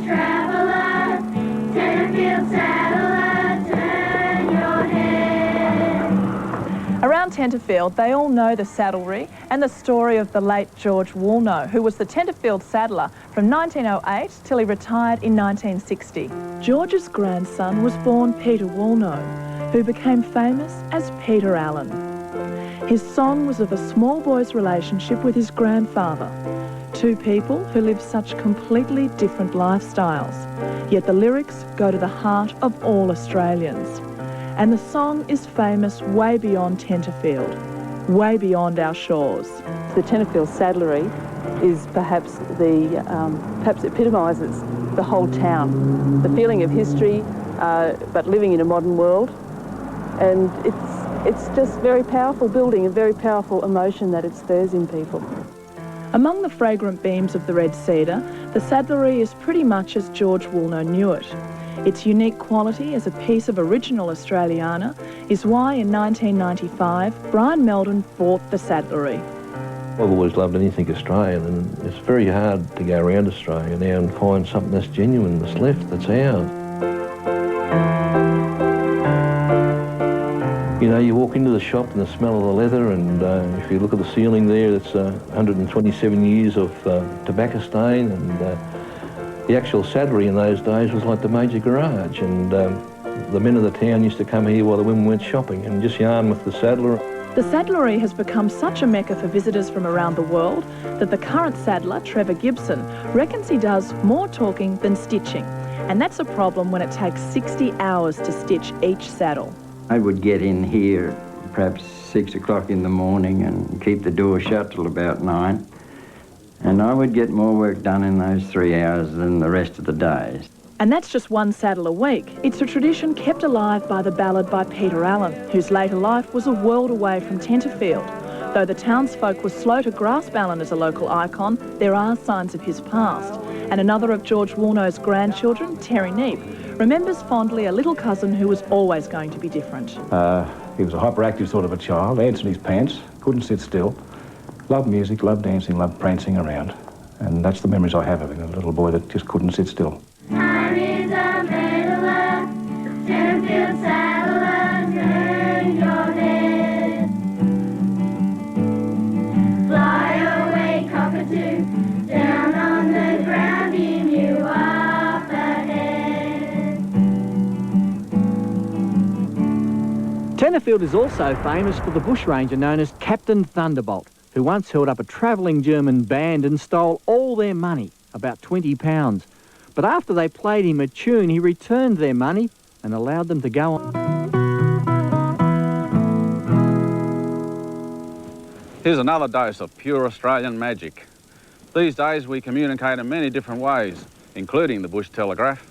traveller, Tenterfield saddler, turn your head. Around Tenterfield, they all know the saddlery and the story of the late George Woolnough, who was the Tenterfield saddler from 1908 till he retired in 1960. George's grandson was born Peter Woolnough, who became famous as Peter Allen. His song was of a small boy's relationship with his grandfather, two people who lived such completely different lifestyles, yet the lyrics go to the heart of all Australians. And the song is famous way beyond Tenterfield, way beyond our shores. The Tenterfield saddlery is perhaps epitomises the whole town, the feeling of history, but living in a modern world. And it's just very powerful building, a very powerful emotion that it stirs in people. Among the fragrant beams of the red cedar, the saddlery is pretty much as George Woolnough knew it. Its unique quality as a piece of original Australiana is why in 1995 Brian Meldon bought the saddlery. I've always loved anything Australian, and it's very hard to go around Australia now and find something that's genuine, that's left, that's ours. You know, you walk into the shop and the smell of the leather, and if you look at the ceiling there, it's 127 years of tobacco stain, and the actual saddlery in those days was like the major garage, and the men of the town used to come here while the women went shopping and just yarn with the saddler. The saddlery has become such a mecca for visitors from around the world that the current saddler, Trevor Gibson, reckons he does more talking than stitching. And that's a problem when it takes 60 hours to stitch each saddle. I would get in here perhaps 6 o'clock in the morning and keep the door shut till about 9. And I would get more work done in those 3 hours than the rest of the days. And that's just one saddle a week. It's a tradition kept alive by the ballad by Peter Allen, whose later life was a world away from Tenterfield. Though the townsfolk were slow to grasp Allen as a local icon, there are signs of his past. And another of George Woolnogh's grandchildren, Terry Neep, remembers fondly a little cousin who was always going to be different. He was a hyperactive sort of a child, ants in his pants, couldn't sit still. Loved music, loved dancing, loved prancing around. And that's the memories I have of him, a little boy that just couldn't sit still. Time is a meddler, Tenterfield saddler, turn your head. Fly away, cockatoo, down on the ground, beam you up ahead. Tenterfield is also famous for the bushranger known as Captain Thunderbolt, who once held up a travelling German band and stole all their money, about £20. But after they played him a tune, he returned their money and allowed them to go on. Here's another dose of pure Australian magic. These days we communicate in many different ways, including the Bush Telegraph.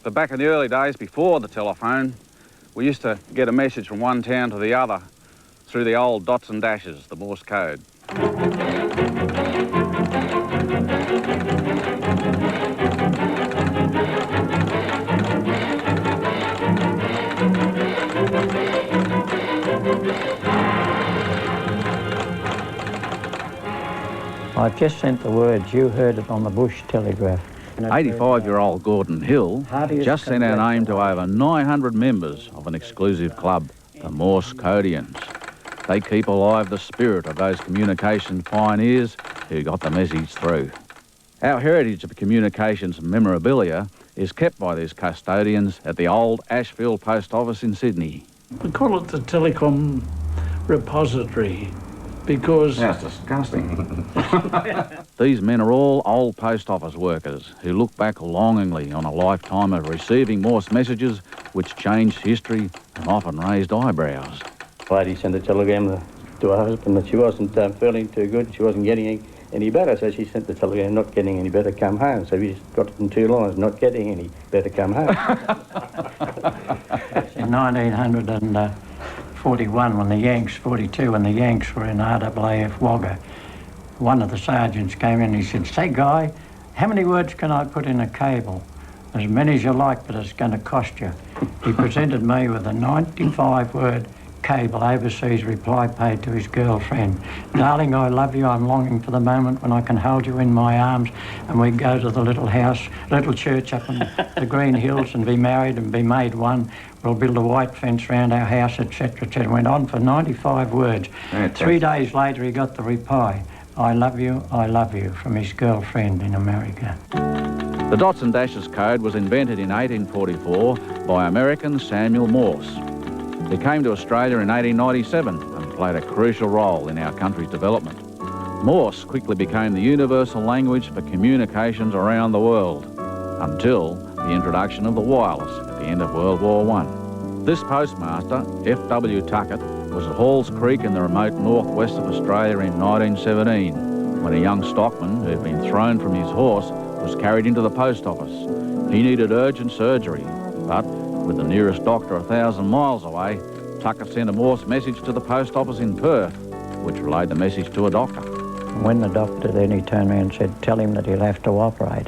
But back in the early days, before the telephone, we used to get a message from one town to the other through the old dots and dashes, the Morse code. I've just sent the words. You heard it on the Bush Telegraph. 85-year-old Gordon Hill just sent our name to over 900 members of an exclusive club, the Morse custodians. They keep alive the spirit of those communications pioneers who got the message through. Our heritage of communications memorabilia is kept by these custodians at the old Ashfield Post Office in Sydney. We call it the Telecom Repository because... That's disgusting. These men are all old post office workers who look back longingly on a lifetime of receiving Morse messages which changed history and often raised eyebrows. The lady sent a telegram to her husband that she wasn't feeling too good, she wasn't getting any better, so she sent the telegram, not getting any better, come home. So we just got it in 2 lines, not getting any better, come home. In 1941, when the Yanks, 42, when the Yanks were in RAAF Wagga, one of the sergeants came in and he said, "Say, Guy, how many words can I put in a cable?" "As many as you like, but it's going to cost you." He presented me with a 95-word cable, overseas reply paid to his girlfriend. Darling, I love you. I'm longing for the moment when I can hold you in my arms and we go to the little house, little church up in the Green Hills and be married and be made one. We'll build a white fence round our house, etc., etc. Went on for 95 words. Fantastic. 3 days later, he got the reply, I love you, from his girlfriend in America. The dots and dashes code was invented in 1844 by American Samuel Morse. He came to Australia in 1897 and played a crucial role in our country's development. Morse quickly became the universal language for communications around the world until the introduction of the wireless at the end of World War I. This postmaster, F.W. Tuckett, was at Halls Creek in the remote northwest of Australia in 1917 when a young stockman who had been thrown from his horse was carried into the post office. He needed urgent surgery, but with the nearest doctor 1,000 miles away, Tuckett sent a Morse message to the post office in Perth, which relayed the message to a doctor. When the doctor then, he turned around and said, tell him that he'll have to operate.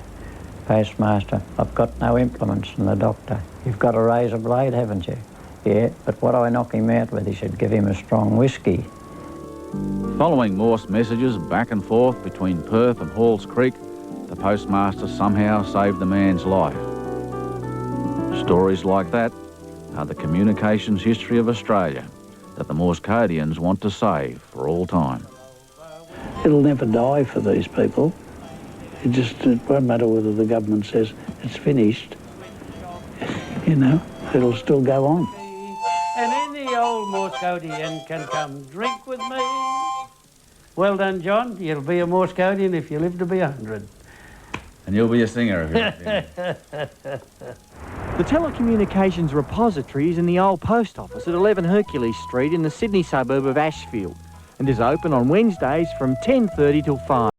Postmaster, I've got no implements. And the doctor, you've got a razor blade, haven't you? Yeah, but what do I knock him out with? He said, give him a strong whiskey. Following Morse messages back and forth between Perth and Halls Creek, the postmaster somehow saved the man's life. Stories like that are the communications history of Australia that the Morse-codians want to save for all time. It'll never die for these people. It won't matter whether the government says it's finished. You know, it'll still go on. And any old Morse-codian can come drink with me. Well done, John. You'll be a Morse-codian if you live to be 100. And you'll be a singer if you're The telecommunications repository is in the old post office at 11 Hercules Street in the Sydney suburb of Ashfield and is open on Wednesdays from 10:30 till 5.